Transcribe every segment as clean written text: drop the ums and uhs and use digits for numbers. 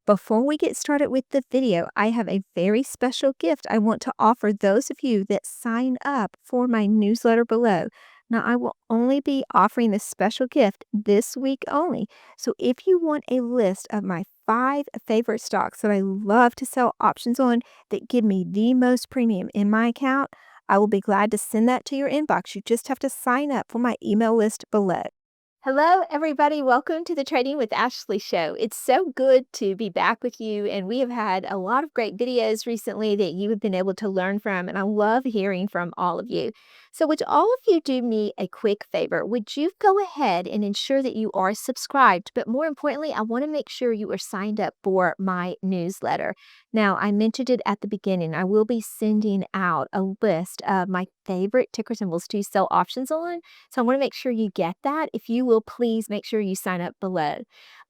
Before we get started with the video, I have a very special gift I want to offer those of you that sign up for my newsletter below. Now, I will only be offering this special gift this week only. So, if you want a list of my 5 favorite stocks that I love to sell options on that give me the most premium in my account, I will be glad to send that to your inbox. You just have to sign up for my email list below. Hello, everybody. Welcome to the Trading with Ashley show. It's so good to be back with you, and we have had a lot of great videos recently that you have been able to learn from, and I love hearing from all of you. So, would all of you do me a quick favor? Would you go ahead and ensure that you are subscribed? But more importantly, I want to make sure you are signed up for my newsletter. Now, I mentioned it at the beginning. I will be sending out a list of my favorite ticker symbols to sell options on. So I want to make sure you get that. If you will, please make sure you sign up below.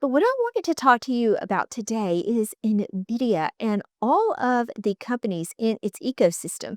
But what I wanted to talk to you about today is Nvidia and all of the companies in its ecosystem.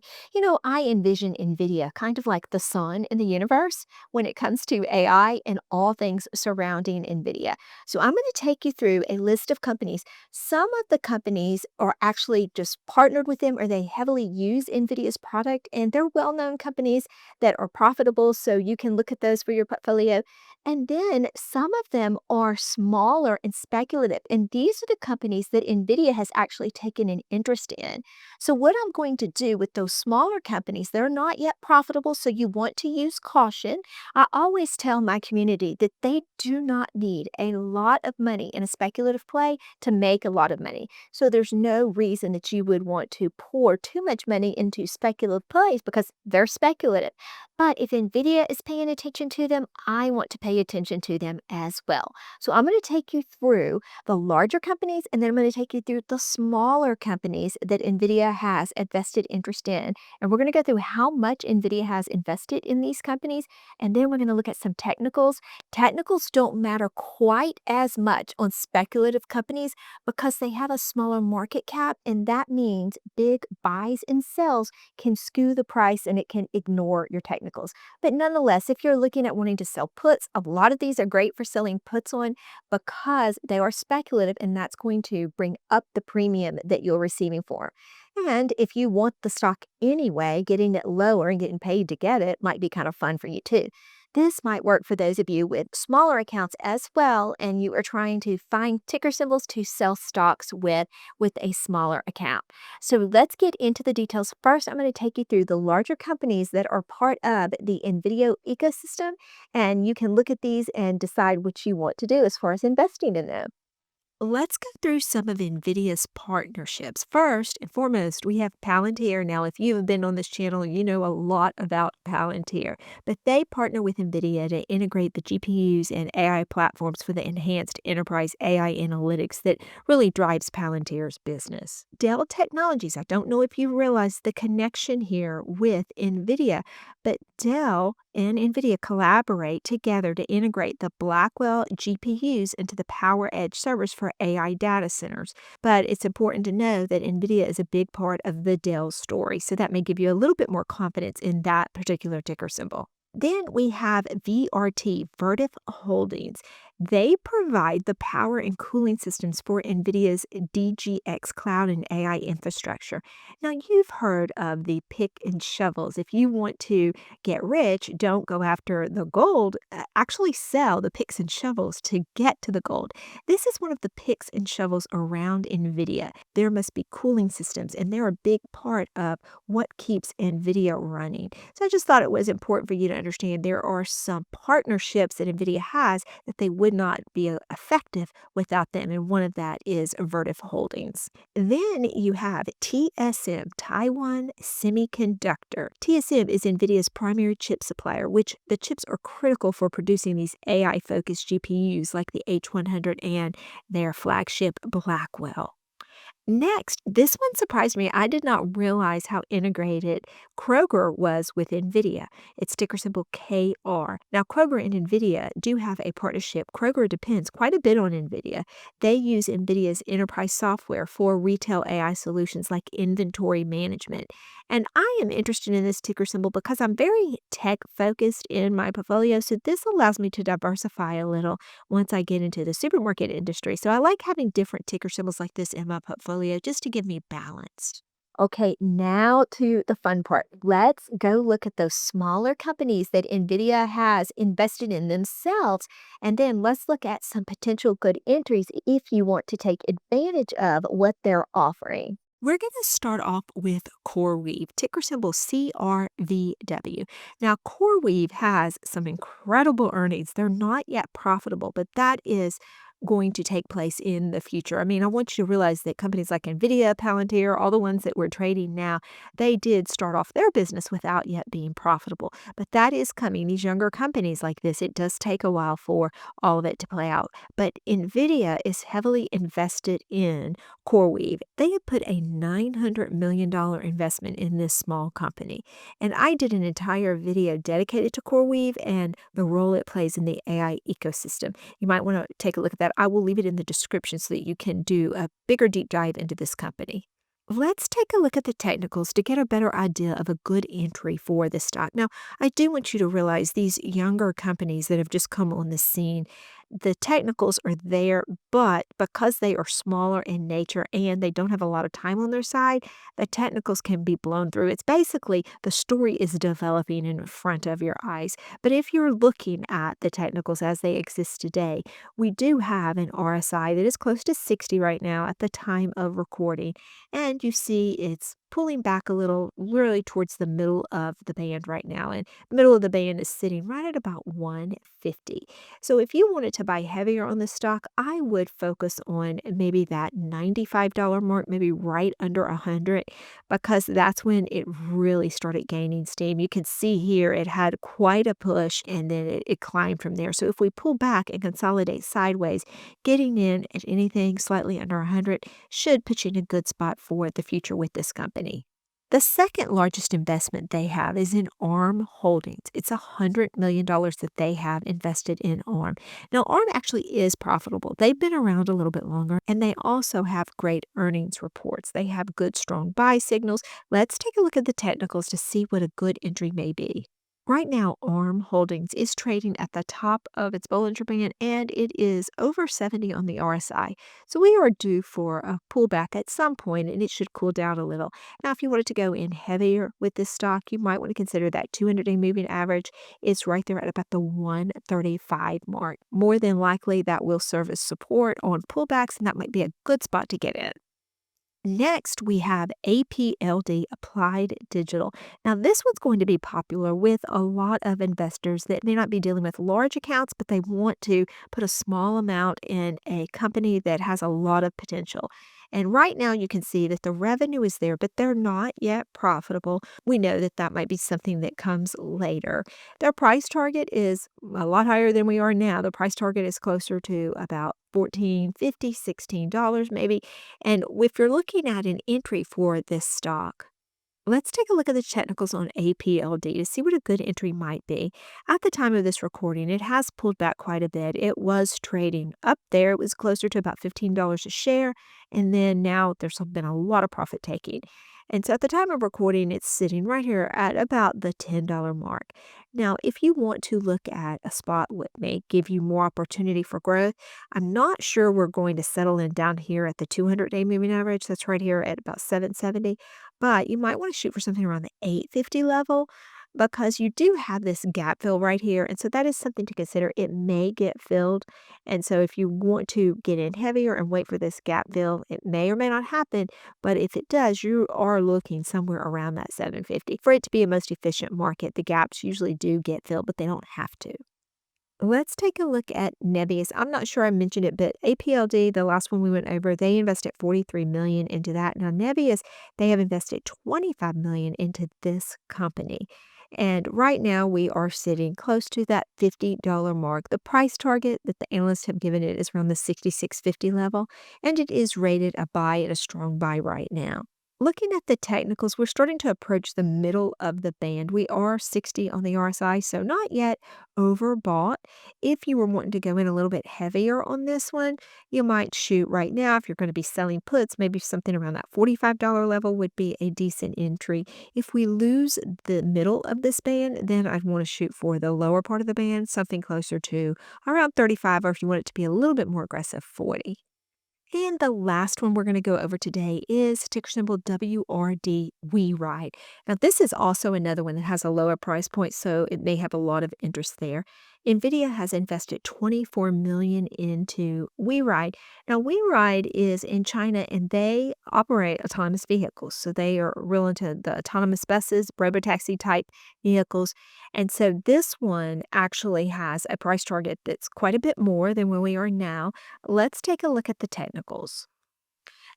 I envision Nvidia kind of like the sun in the universe when it comes to AI and all things surrounding Nvidia. So I'm going to take you through a list of companies. Some of the companies are actually just partnered with them or they heavily use Nvidia's product, and they're well-known companies that are profitable, so you can look at those for your portfolio. And then some of them are smaller and speculative, and these are the companies that Nvidia has actually taken an interest in. So what I'm going to do with those smaller companies, they're not yet profitable, so you want to use caution. I always tell my community that they do not need a lot of money in a speculative play to make a lot of money. So there's no reason that you would want to pour too much money into speculative plays because they're speculative. But if Nvidia is paying attention to them, I want to pay attention to them as well. So I'm going to take you through the larger companies, and then I'm going to take you through the smaller companies that Nvidia has a vested interest in. And we're going to go through how much Nvidia has invested in these companies, and then we're going to look at some technicals. Technicals don't matter quite as much on speculative companies because they have a smaller market cap, and that means big buys and sells can skew the price and it can ignore your technicals. But nonetheless, if you're looking at wanting to sell puts, a lot of these are great for selling puts on because they are speculative, and that's going to bring up the premium that you're receiving for. And if you want the stock anyway, getting it lower and getting paid to get it might be kind of fun for you too. This might work for those of you with smaller accounts as well, and you are trying to find ticker symbols to sell stocks with a smaller account. So let's get into the details. First, I'm going to take you through the larger companies that are part of the NVIDIA ecosystem, and you can look at these and decide what you want to do as far as investing in them. Let's go through some of NVIDIA's partnerships. First and foremost, we have Palantir. Now, if you have been on this channel, you know a lot about Palantir, but they partner with NVIDIA to integrate the GPUs and AI platforms for the enhanced enterprise AI analytics that really drives Palantir's business. Dell Technologies, I don't know if you realize the connection here with NVIDIA, but Dell and NVIDIA collaborate together to integrate the Blackwell GPUs into the PowerEdge servers for AI data centers. But it's important to know that NVIDIA is a big part of the Dell story, so that may give you a little bit more confidence in that particular ticker symbol. Then we have VRT, Vertiv Holdings. They provide the power and cooling systems for NVIDIA's DGX cloud and AI infrastructure. Now, you've heard of the pick and shovels. If you want to get rich, don't go after the gold. Actually sell the picks and shovels to get to the gold. This is one of the picks and shovels around NVIDIA. There must be cooling systems, and they're a big part of what keeps NVIDIA running. So I just thought it was important for you to understand there are some partnerships that NVIDIA has that they would not be effective without them, and one of that is Vertiv Holdings. Then you have TSM, Taiwan Semiconductor. TSM is NVIDIA's primary chip supplier, which the chips are critical for producing these AI-focused GPUs like the H100 and their flagship Blackwell. Next, this one surprised me. I did not realize how integrated Kroger was with Nvidia. Its ticker symbol KR. Now, Kroger and Nvidia do have a partnership. Kroger depends quite a bit on Nvidia. They use Nvidia's enterprise software for retail AI solutions like inventory management. And I am interested in this ticker symbol because I'm very tech focused in my portfolio. So, this allows me to diversify a little once I get into the supermarket industry. So I like having different ticker symbols like this in my portfolio just to give me balance. Okay, now to the fun part. Let's go look at those smaller companies that NVIDIA has invested in themselves. And then let's look at some potential good entries if you want to take advantage of what they're offering. We're going to start off with CoreWeave, ticker symbol CRVW. Now, CoreWeave has some incredible earnings. They're not yet profitable, but that is going to take place in the future. I mean, I want you to realize that companies like Nvidia, Palantir, all the ones that we're trading now, they did start off their business without yet being profitable. But that is coming. These younger companies like this, it does take a while for all of it to play out. But Nvidia is heavily invested in CoreWeave. They have put a $900 million investment in this small company. And I did an entire video dedicated to CoreWeave and the role it plays in the AI ecosystem. You might want to take a look at that. I will leave it in the description so that you can do a bigger deep dive into this company. Let's take a look at the technicals to get a better idea of a good entry for the stock. Now, I do want you to realize these younger companies that have just come on the scene, the technicals are there, but because they are smaller in nature and they don't have a lot of time on their side, the technicals can be blown through. It's basically the story is developing in front of your eyes. But if you're looking at the technicals as they exist today, we do have an RSI that is close to 60 right now at the time of recording. And you see it's pulling back a little, really towards the middle of the band right now. And the middle of the band is sitting right at about 150. So if you wanted to buy heavier on the stock, I would focus on maybe that $95 mark, maybe right under 100, because that's when it really started gaining steam. You can see here it had quite a push and then it climbed from there. So if we pull back and consolidate sideways, getting in at anything slightly under 100 should put you in a good spot for the future with this company. The second largest investment they have is in ARM Holdings. It's $100 million that they have invested in ARM. Now, ARM actually is profitable. They've been around a little bit longer, and they also have great earnings reports. They have good, strong buy signals. Let's take a look at the technicals to see what a good entry may be. Right now, ARM Holdings is trading at the top of its Bollinger Band, and it is over 70 on the RSI. So we are due for a pullback at some point, and it should cool down a little. Now, if you wanted to go in heavier with this stock, you might want to consider that 200-day moving average is right there at about the 135 mark. More than likely, that will serve as support on pullbacks, and that might be a good spot to get in. Next, we have APLD, Applied Digital. Now, this one's going to be popular with a lot of investors that may not be dealing with large accounts, but they want to put a small amount in a company that has a lot of potential. And right now, you can see that the revenue is there, but they're not yet profitable. We know that that might be something that comes later. Their price target is a lot higher than we are now. The price target is closer to about 14.50, $16 maybe. And if you're looking at an entry for this stock, let's take a look at the technicals on APLD to see what a good entry might be. At the time of this recording, it has pulled back quite a bit. It was trading up there. It was closer to about $15 a share. And then now there's been a lot of profit taking. And so at the time of recording, it's sitting right here at about the $10 mark. Now, if you want to look at a spot with me, give you more opportunity for growth, I'm not sure we're going to settle in down here at the 200-day moving average. That's right here at about 770. But you might want to shoot for something around the 850 level because you do have this gap fill right here. And so that is something to consider. It may get filled. And so if you want to get in heavier and wait for this gap fill, it may or may not happen. But if it does, you are looking somewhere around that 750. For it to be a most efficient market, the gaps usually do get filled, but they don't have to. Let's take a look at Nebius. I'm not sure I mentioned it, but APLD, the last one we went over, they invested $43 million into that. Now, Nebius, they have invested $25 million into this company. And right now we are sitting close to that $50 mark. The price target that the analysts have given it is around the 66.50 level, and it is rated a buy at a strong buy right now. Looking at the technicals, we're starting to approach the middle of the band. We are 60 on the RSI, so not yet overbought. If you were wanting to go in a little bit heavier on this one, you might shoot right now. If you're going to be selling puts, maybe something around that $45 level would be a decent entry. If we lose the middle of this band, then I'd want to shoot for the lower part of the band, something closer to around 35, or if you want it to be a little bit more aggressive, 40. And the last one we're going to go over today is ticker symbol WRD, We Ride. Now, this is also another one that has a lower price point, so it may have a lot of interest there. Nvidia has invested 24 million into We Ride. Now, We Ride is in China and they operate autonomous vehicles. So they are real into the autonomous buses, robotaxi type vehicles. And so this one actually has a price target that's quite a bit more than where we are now. Let's take a look at the technicals.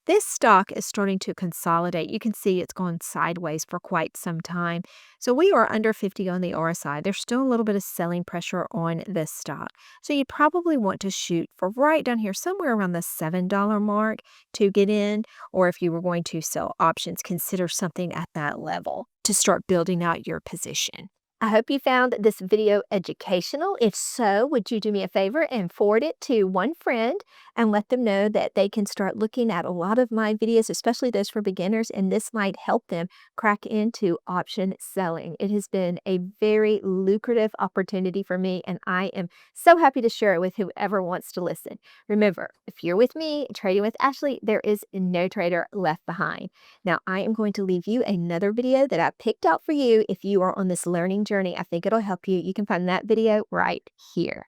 This stock is starting to consolidate. You can see it's gone sideways for quite some time. So we are under 50 on the RSI. There's still a little bit of selling pressure on this stock. So you probably want to shoot for right down here, somewhere around the $7 mark to get in. Or if you were going to sell options, consider something at that level to start building out your position. I hope you found this video educational. If so, would you do me a favor and forward it to one friend and let them know that they can start looking at a lot of my videos, especially those for beginners, and this might help them crack into option selling. It has been a very lucrative opportunity for me, and I am so happy to share it with whoever wants to listen. Remember, if you're with me, trading with Ashley, there is no trader left behind. Now, I am going to leave you another video that I picked out for you if you are on this learning journey. I think it'll help you. You can find that video right here.